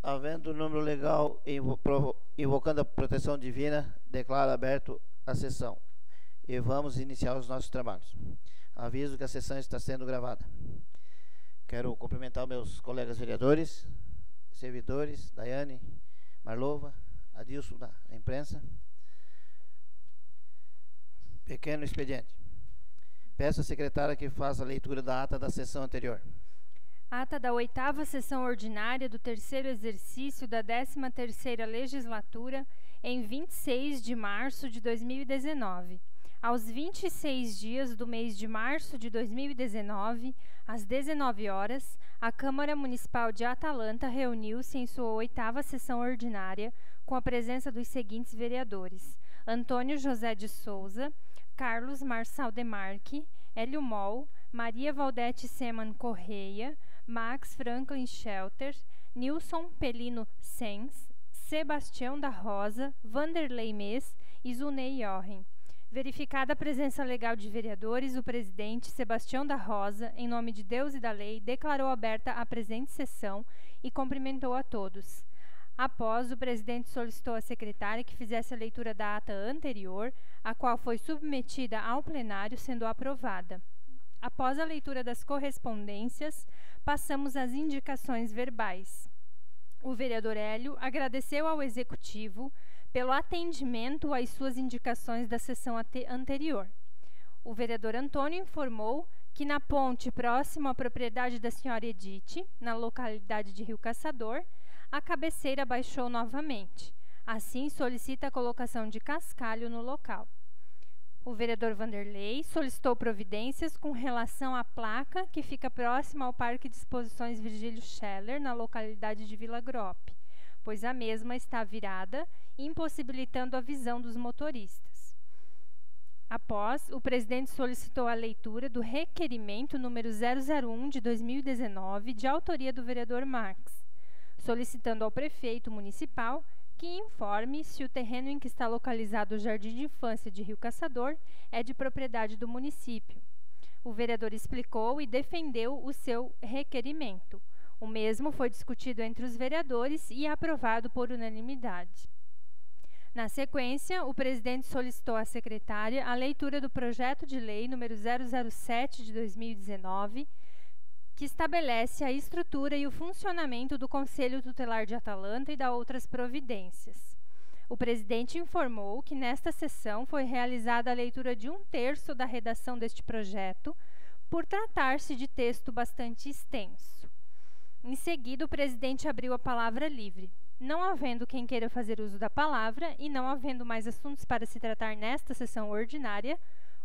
Havendo o número legal invocando a proteção divina, declaro aberto a sessão. E vamos iniciar os nossos trabalhos. Aviso que a sessão está sendo gravada. Quero cumprimentar meus colegas vereadores, servidores, Daiane, Marlova, Adilson da imprensa. Pequeno expediente. Peço à secretária que faça a leitura da ata da sessão anterior. Ata da 8ª sessão ordinária do 3º exercício da 13ª legislatura, em 26 de março de 2019. Aos 26 dias do mês de março de 2019, às 19 horas, a Câmara Municipal de Atalanta reuniu-se em sua 8ª sessão ordinária, com a presença dos seguintes vereadores: Antônio José de Souza, Carlos Marçal Demarque, Hélio Moll, Maria Valdete Seman Correia, Max Franklin Shelter, Nilson Pelino Sens, Sebastião da Rosa, Vanderlei Mês e Zunei Jochen. Verificada a presença legal de vereadores, o presidente Sebastião da Rosa, em nome de Deus e da lei, declarou aberta a presente sessão e cumprimentou a todos. Após, o presidente solicitou à secretária que fizesse a leitura da ata anterior, a qual foi submetida ao plenário, sendo aprovada. Após a leitura das correspondências, passamos às indicações verbais. O vereador Hélio agradeceu ao Executivo pelo atendimento às suas indicações da sessão anterior. O vereador Antônio informou que na ponte próxima à propriedade da senhora Edith, na localidade de Rio Caçador, a cabeceira baixou novamente. Assim, solicita a colocação de cascalho no local. O vereador Vanderlei solicitou providências com relação à placa que fica próxima ao Parque de Exposições Virgílio Scheller, na localidade de Vila Grope, pois a mesma está virada, impossibilitando a visão dos motoristas. Após, o presidente solicitou a leitura do requerimento número 001 de 2019, de autoria do vereador Max, solicitando ao prefeito municipal que informe se o terreno em que está localizado o Jardim de Infância de Rio Caçador é de propriedade do município. O vereador explicou e defendeu o seu requerimento. O mesmo foi discutido entre os vereadores e aprovado por unanimidade. Na sequência, o presidente solicitou à secretária a leitura do projeto de lei número 007 de 2019, que estabelece a estrutura e o funcionamento do Conselho Tutelar de Atalanta e da outras providências. O presidente informou que nesta sessão foi realizada a leitura de 1/3 da redação deste projeto, por tratar-se de texto bastante extenso. Em seguida, o presidente abriu a palavra livre. Não havendo quem queira fazer uso da palavra e não havendo mais assuntos para se tratar nesta sessão ordinária,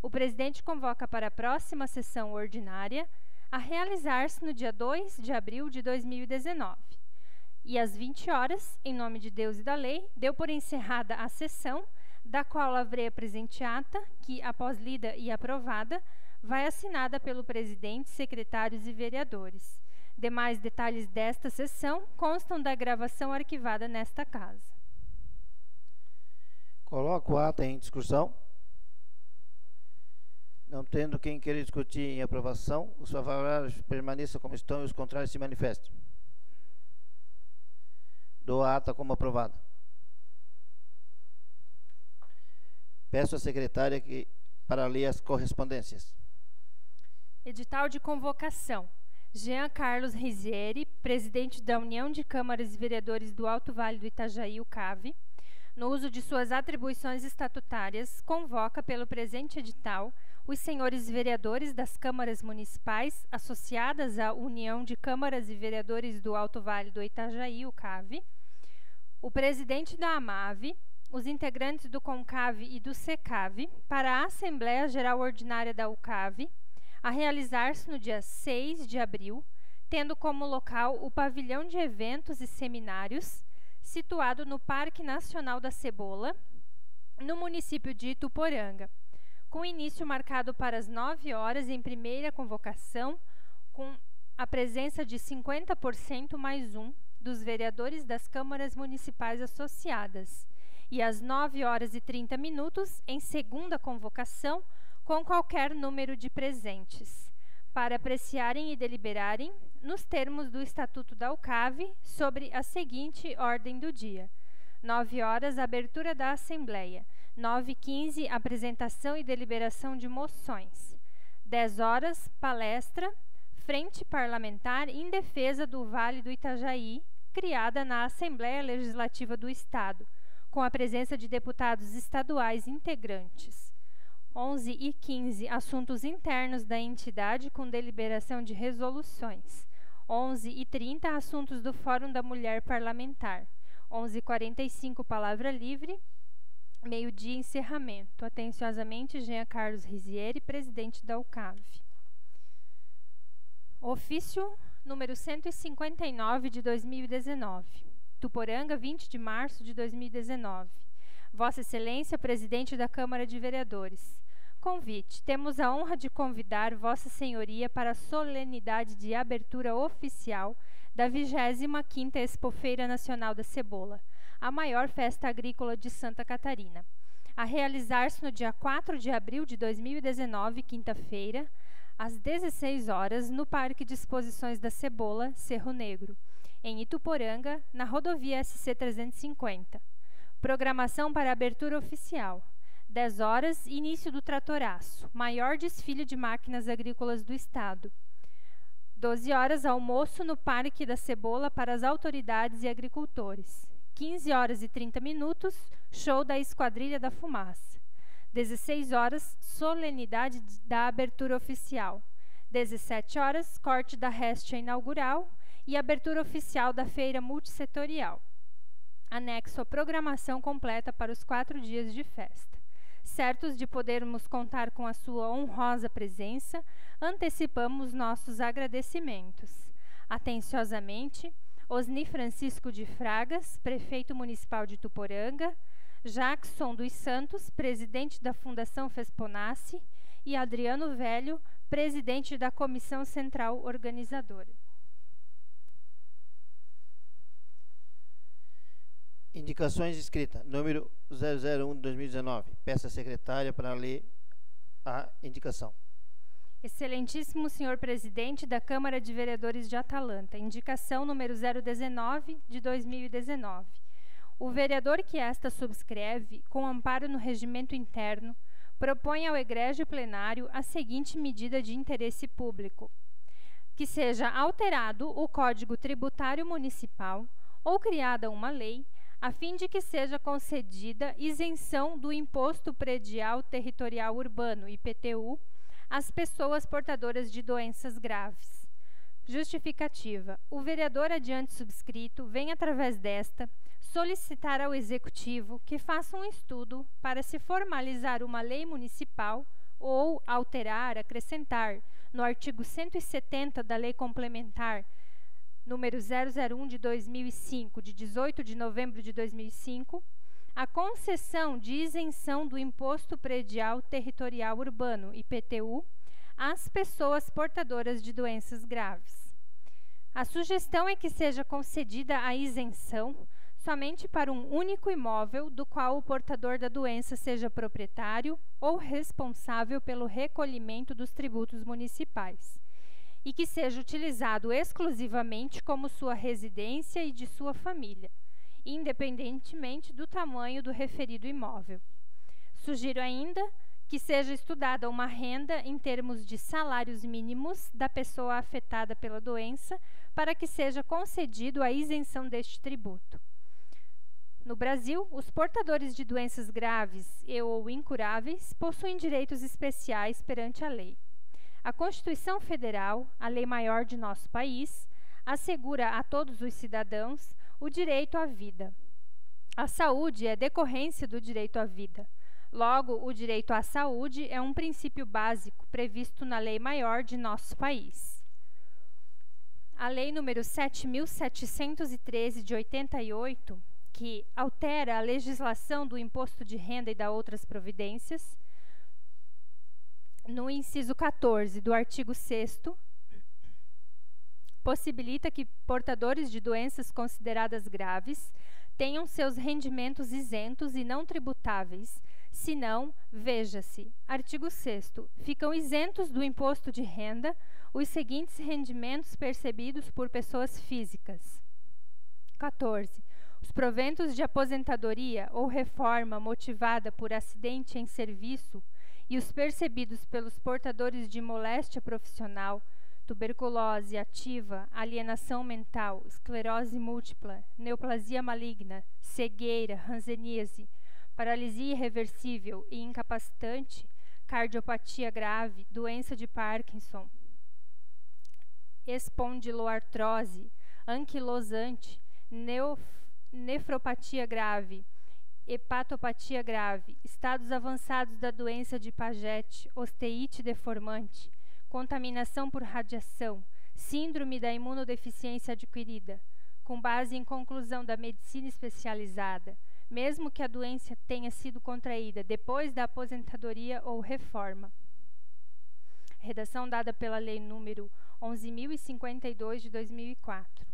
o presidente convoca para a próxima sessão ordinária, a realizar-se no dia 2 de abril de 2019. E às 20 horas, em nome de Deus e da lei, deu por encerrada a sessão, da qual lavrei a presente ata, que, após lida e aprovada, vai assinada pelo presidente, secretários e vereadores. Demais detalhes desta sessão constam da gravação arquivada nesta casa. Coloco a ata em discussão. Não tendo quem queira discutir em aprovação, os favoráveis permaneçam como estão e os contrários se manifestem. Dou a ata como aprovada. Peço à secretária para ler as correspondências. Edital de convocação. Jean Carlos Rizieri, presidente da União de Câmaras e Vereadores do Alto Vale do Itajaí, UCAV, no uso de suas atribuições estatutárias, convoca pelo presente edital os senhores vereadores das câmaras municipais associadas à União de Câmaras e Vereadores do Alto Vale do Itajaí, UCAV, o presidente da AMAV, os integrantes do CONCAV e do SECAV, para a Assembleia Geral Ordinária da UCAV, a realizar-se no dia 6 de abril, tendo como local o pavilhão de eventos e seminários, situado no Parque Nacional da Cebola, no município de Ituporanga, com início marcado para as 9 horas em primeira convocação, com a presença de 50% mais um dos vereadores das câmaras municipais associadas, e às 9 horas e 30 minutos em segunda convocação, com qualquer número de presentes, para apreciarem e deliberarem nos termos do Estatuto da UCAV, sobre a seguinte ordem do dia: 9 horas, abertura da Assembleia. 9h15, apresentação e deliberação de moções. 10 horas, palestra, Frente Parlamentar em Defesa do Vale do Itajaí, criada na Assembleia Legislativa do Estado, com a presença de deputados estaduais integrantes. 11h15, assuntos internos da entidade com deliberação de resoluções. 11h30, assuntos do Fórum da Mulher Parlamentar. 11h45, palavra livre. Meio-dia, encerramento. Atenciosamente, Jean Carlos Rizieri, presidente da UCAV. Ofício número 159 de 2019. Tuporanga, 20 de março de 2019. Vossa Excelência, presidente da Câmara de Vereadores. Convite. Temos a honra de convidar Vossa Senhoria para a solenidade de abertura oficial da 25ª Expofeira Nacional da Cebola, a maior festa agrícola de Santa Catarina, a realizar-se no dia 4 de abril de 2019, quinta-feira, às 16 horas, no Parque de Exposições da Cebola, Cerro Negro, em Ituporanga, na rodovia SC 350. Programação para abertura oficial. 10 horas, início do Tratoraço, maior desfile de máquinas agrícolas do Estado. 12 horas, almoço no Parque da Cebola para as autoridades e agricultores. 15 horas e 30 minutos, show da Esquadrilha da Fumaça. 16 horas, solenidade da abertura oficial. 17 horas, corte da réstia inaugural e abertura oficial da feira multissetorial. Anexo a programação completa para os 4 dias de festa. Certos de podermos contar com a sua honrosa presença, antecipamos nossos agradecimentos. Atenciosamente, Osni Francisco de Fragas, prefeito municipal de Tuporanga, Jackson dos Santos, presidente da Fundação Fesponace, e Adriano Velho, presidente da Comissão Central Organizadora. Indicações de escrita, número 001 de 2019. Peça à secretária para ler a indicação. Excelentíssimo senhor presidente da Câmara de Vereadores de Atalanta, indicação número 019 de 2019. O vereador que esta subscreve, com amparo no regimento interno, propõe ao egrégio plenário a seguinte medida de interesse público: que seja alterado o Código Tributário Municipal ou criada uma lei a fim de que seja concedida isenção do Imposto Predial Territorial Urbano, IPTU, às pessoas portadoras de doenças graves. Justificativa. O vereador adiante subscrito vem, através desta, solicitar ao Executivo que faça um estudo para se formalizar uma lei municipal ou alterar, acrescentar, no artigo 170 da Lei Complementar número 001 de 2005, de 18 de novembro de 2005, a concessão de isenção do Imposto Predial Territorial Urbano, IPTU, às pessoas portadoras de doenças graves. A sugestão é que seja concedida a isenção somente para um único imóvel do qual o portador da doença seja proprietário ou responsável pelo recolhimento dos tributos municipais, e que seja utilizado exclusivamente como sua residência e de sua família, independentemente do tamanho do referido imóvel. Sugiro ainda que seja estudada uma renda em termos de salários mínimos da pessoa afetada pela doença para que seja concedido a isenção deste tributo. No Brasil, os portadores de doenças graves e ou incuráveis possuem direitos especiais perante a lei. A Constituição Federal, a lei maior de nosso país, assegura a todos os cidadãos o direito à vida. A saúde é decorrência do direito à vida. Logo, o direito à saúde é um princípio básico previsto na lei maior de nosso país. A Lei número 7.713 de 88, que altera a legislação do imposto de renda e da outras providências, no inciso 14 do artigo 6º, possibilita que portadores de doenças consideradas graves tenham seus rendimentos isentos e não tributáveis, Se não, veja-se. Artigo 6º. Ficam isentos do imposto de renda os seguintes rendimentos percebidos por pessoas físicas. 14. Os proventos de aposentadoria ou reforma motivada por acidente em serviço e os percebidos pelos portadores de moléstia profissional, tuberculose ativa, alienação mental, esclerose múltipla, neoplasia maligna, cegueira, hanseníase, paralisia irreversível e incapacitante, cardiopatia grave, doença de Parkinson, espondiloartrose, anquilosante, nefropatia grave, hepatopatia grave, estados avançados da doença de Paget, osteite deformante, contaminação por radiação, síndrome da imunodeficiência adquirida, com base em conclusão da medicina especializada, mesmo que a doença tenha sido contraída depois da aposentadoria ou reforma. Redação dada pela Lei nº 11.052 de 2004.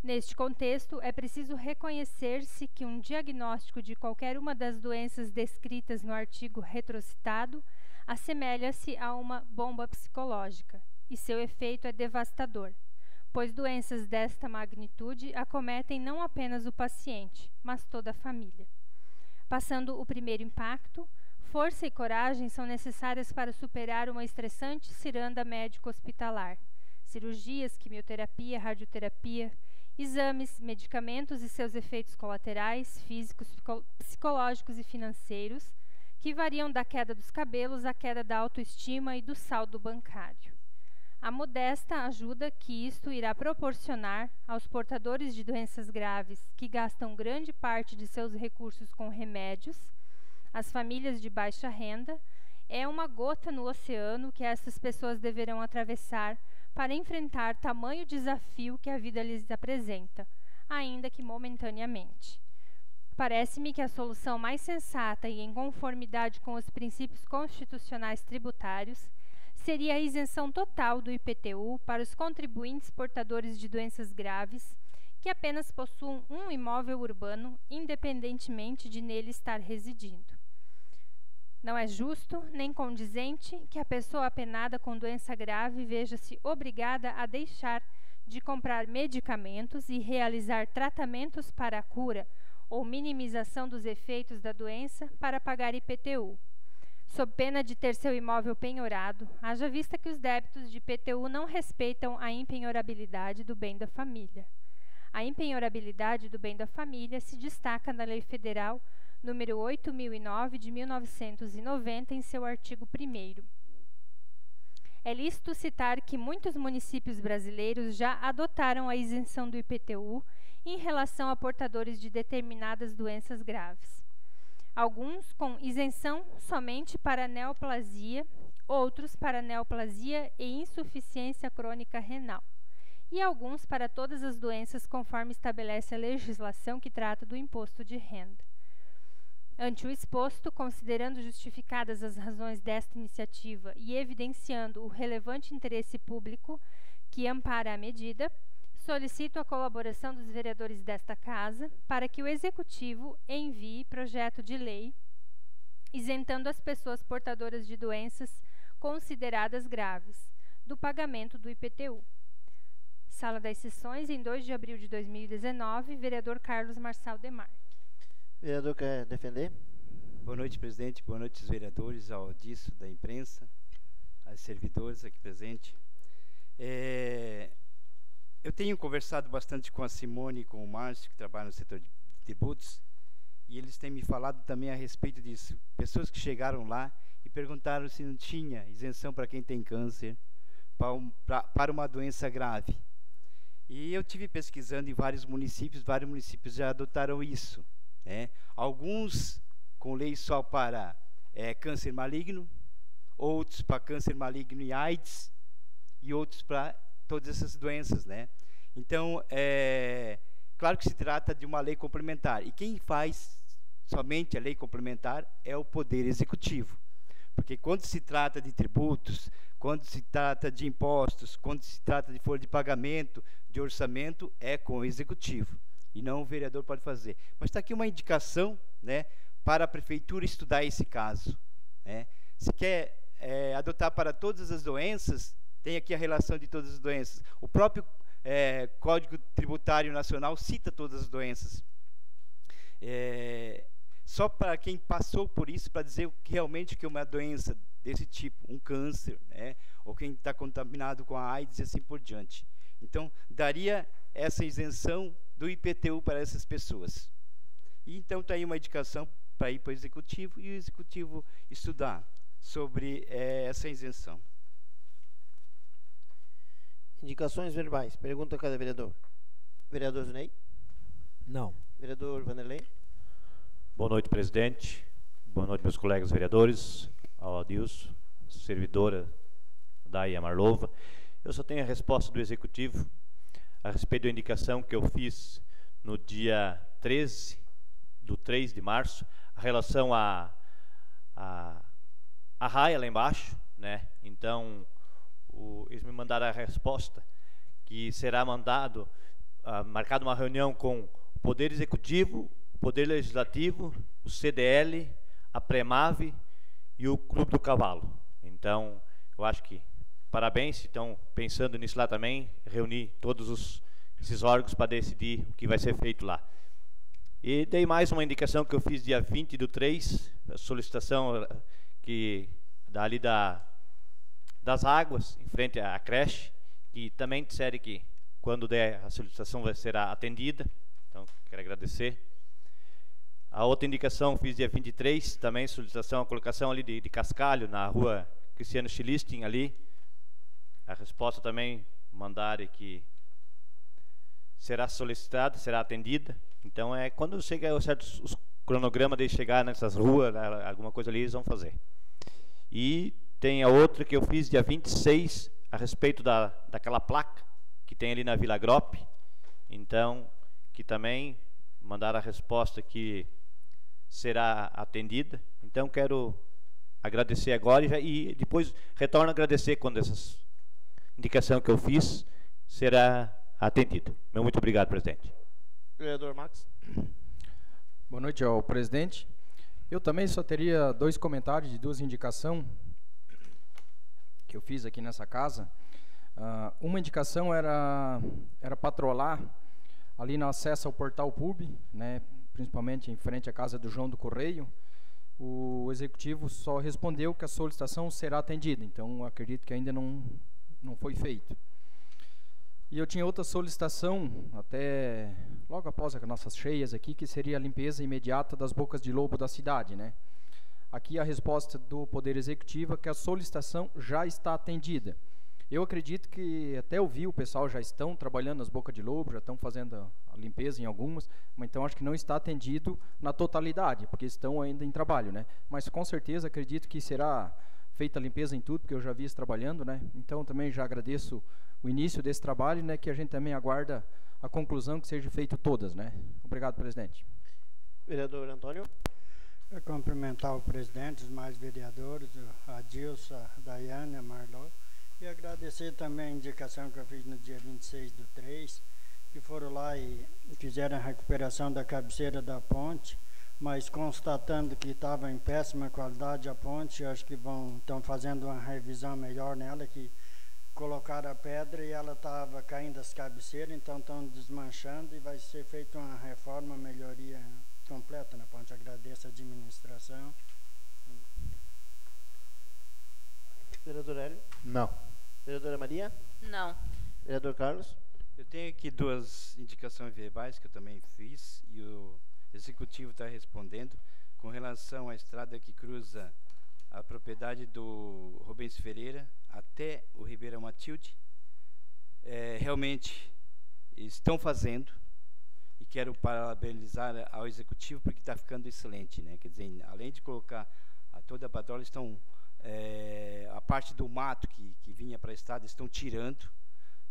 Neste contexto, é preciso reconhecer-se que um diagnóstico de qualquer uma das doenças descritas no artigo retrocitado assemelha-se a uma bomba psicológica, e seu efeito é devastador, pois doenças desta magnitude acometem não apenas o paciente, mas toda a família. Passando o primeiro impacto, força e coragem são necessárias para superar uma estressante ciranda médico-hospitalar. Cirurgias, quimioterapia, radioterapia, exames, medicamentos e seus efeitos colaterais, físicos, psicológicos e financeiros, que variam da queda dos cabelos à queda da autoestima e do saldo bancário. A modesta ajuda que isto irá proporcionar aos portadores de doenças graves que gastam grande parte de seus recursos com remédios, às famílias de baixa renda, é uma gota no oceano que essas pessoas deverão atravessar para enfrentar tamanho desafio que a vida lhes apresenta, ainda que momentaneamente. Parece-me que a solução mais sensata e em conformidade com os princípios constitucionais tributários seria a isenção total do IPTU para os contribuintes portadores de doenças graves que apenas possuam um imóvel urbano, independentemente de nele estar residindo. Não é justo nem condizente que a pessoa apenada com doença grave veja-se obrigada a deixar de comprar medicamentos e realizar tratamentos para a cura ou minimização dos efeitos da doença para pagar IPTU, sob pena de ter seu imóvel penhorado, haja vista que os débitos de IPTU não respeitam a impenhorabilidade do bem da família. A impenhorabilidade do bem da família se destaca na Lei Federal número 8.009 de 1990, em seu artigo 1º. É lícito citar que muitos municípios brasileiros já adotaram a isenção do IPTU em relação a portadores de determinadas doenças graves. Alguns com isenção somente para neoplasia, outros para neoplasia e insuficiência crônica renal, e alguns para todas as doenças conforme estabelece a legislação que trata do imposto de renda. Ante o exposto, considerando justificadas as razões desta iniciativa e evidenciando o relevante interesse público que ampara a medida, solicito a colaboração dos vereadores desta Casa para que o Executivo envie projeto de lei isentando as pessoas portadoras de doenças consideradas graves do pagamento do IPTU. Sala das Sessões, em 2 de abril de 2019, vereador Carlos Marçal Demarque. Vereador, quer defender? Boa noite, presidente. Boa noite, os vereadores, ao disso da imprensa, aos servidores aqui presentes. Eu tenho conversado bastante com a Simone e com o Márcio, que trabalham no setor de tributos, e eles têm me falado também a respeito disso. Pessoas que chegaram lá e perguntaram se não tinha isenção para quem tem câncer, para uma doença grave. E eu tive pesquisando em vários municípios já adotaram isso. Alguns com lei só para câncer maligno, outros para câncer maligno e AIDS, e outros para todas essas doenças, Então, claro que se trata de uma lei complementar, e quem faz somente a lei complementar é o Poder Executivo, porque quando se trata de tributos, quando se trata de impostos, quando se trata de folha de pagamento, de orçamento, é com o Executivo, e não o vereador pode fazer. Mas está aqui uma indicação, para a prefeitura estudar esse caso, né? Se quer adotar para todas as doenças, tem aqui a relação de todas as doenças. O próprio Código Tributário Nacional cita todas as doenças. Só para quem passou por isso, para dizer realmente que uma doença desse tipo, um câncer, né? Ou quem está contaminado com a AIDS e assim por diante. Então, daria essa isenção do IPTU para essas pessoas. E então está aí uma indicação para ir para o Executivo e o Executivo estudar sobre essa isenção. Indicações verbais. Pergunta a cada vereador. Vereador Zunei? Não. Vereador Vanderlei? Boa noite, presidente. Boa noite, meus colegas vereadores. Ao Adilson, servidora Daia Marlova. Eu só tenho a resposta do Executivo a respeito da indicação que eu fiz no dia 13 de março, a relação à raia lá embaixo, né? Então, eles me mandaram a resposta que será marcada uma reunião com o Poder Executivo, o Poder Legislativo, o CDL, a Premave e o Clube do Cavalo. Então, eu acho que parabéns, estão pensando nisso lá também, reunir todos esses órgãos para decidir o que vai ser feito lá. E dei mais uma indicação que eu fiz dia 20/3, a solicitação que dali das águas, em frente à creche, que também disseram que quando der a solicitação vai ser atendida. Então, quero agradecer. A outra indicação fiz dia 23, também solicitação, a colocação ali de cascalho na rua Cristiano Chilistin ali. A resposta também mandaram que será solicitada, será atendida. Então, quando chega os cronogramas de chegar nessas ruas, alguma coisa ali eles vão fazer. E tem a outra que eu fiz dia 26, a respeito daquela placa que tem ali na Vila Grop. Então, que também mandaram a resposta que será atendida. Então, quero agradecer agora e depois retorno a agradecer quando essa indicação que eu fiz será atendida. Muito obrigado, presidente. Vereador Max? Boa noite ao presidente. Eu também só teria 2 comentários de 2 indicações que eu fiz aqui nessa casa. Uma indicação era patrolar ali no acesso ao portal PUB, né, principalmente em frente à casa do João do Correio. O Executivo só respondeu que a solicitação será atendida, então acredito que ainda não foi feito. E eu tinha outra solicitação, até logo após as nossas cheias aqui, que seria a limpeza imediata das bocas de lobo da cidade, né? Aqui a resposta do Poder Executivo é que a solicitação já está atendida. Eu acredito que, até eu vi, o pessoal já estão trabalhando nas bocas de lobo, já estão fazendo a limpeza em algumas, mas então acho que não está atendido na totalidade, porque estão ainda em trabalho, né? Mas com certeza acredito que será feita a limpeza em tudo, porque eu já vi isso trabalhando, né? Então também já agradeço o início desse trabalho, né? Que a gente também aguarda a conclusão que seja feito todas, né? Obrigado, presidente. Vereador Antônio? Eu cumprimentar o presidente, os mais vereadores, a Adilson, a Daiane, a Marlon, e agradecer também a indicação que eu fiz no dia 26/3, que foram lá e fizeram a recuperação da cabeceira da ponte, mas constatando que estava em péssima qualidade a ponte, acho que estão fazendo uma revisão melhor nela, que colocaram a pedra e ela estava caindo as cabeceiras, então estão desmanchando e vai ser feita uma reforma, melhoria completa na ponte. Agradeço a administração. Vereador Hélio? Não. Vereadora Maria? Não. Vereador Carlos? Eu tenho aqui 2 indicações verbais que eu também fiz e o Executivo está respondendo com relação à estrada que cruza a propriedade do Rubens Ferreira até o Ribeirão Matilde. Realmente estão fazendo e quero parabenizar ao Executivo porque está ficando excelente, né? Quer dizer, além de colocar toda a patrulha, estão a parte do mato que vinha para a estrada estão tirando.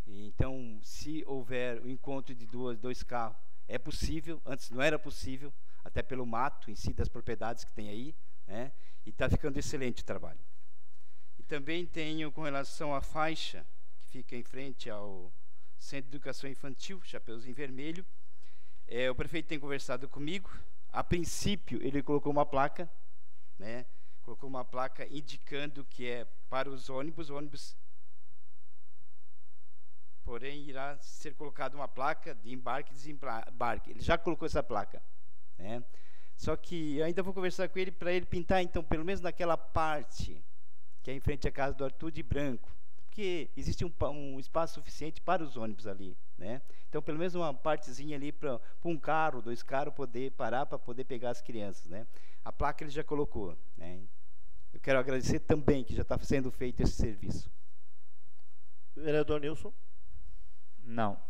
E então, se houver o encontro de dois carros, é possível. Antes não era possível, até pelo mato em si das propriedades que tem aí, né? E está ficando excelente o trabalho. E também tenho com relação à faixa que fica em frente ao Centro de Educação Infantil, Chapeuzinho Vermelho. O prefeito tem conversado comigo, A princípio, ele colocou uma placa, né? Colocou uma placa indicando que é para os ônibus, porém irá ser colocada uma placa de embarque e desembarque. Ele já colocou essa placa, né? Só que eu ainda vou conversar com ele para ele pintar, então, pelo menos naquela parte que é em frente à casa do Arthur, de branco, porque existe um espaço suficiente para os ônibus ali, né? Então, pelo menos uma partezinha ali para um carro, 2 carros poder parar para poder pegar as crianças, né? A placa ele já colocou, né? Eu quero agradecer também que já está sendo feito esse serviço. Vereador Nilson. Não.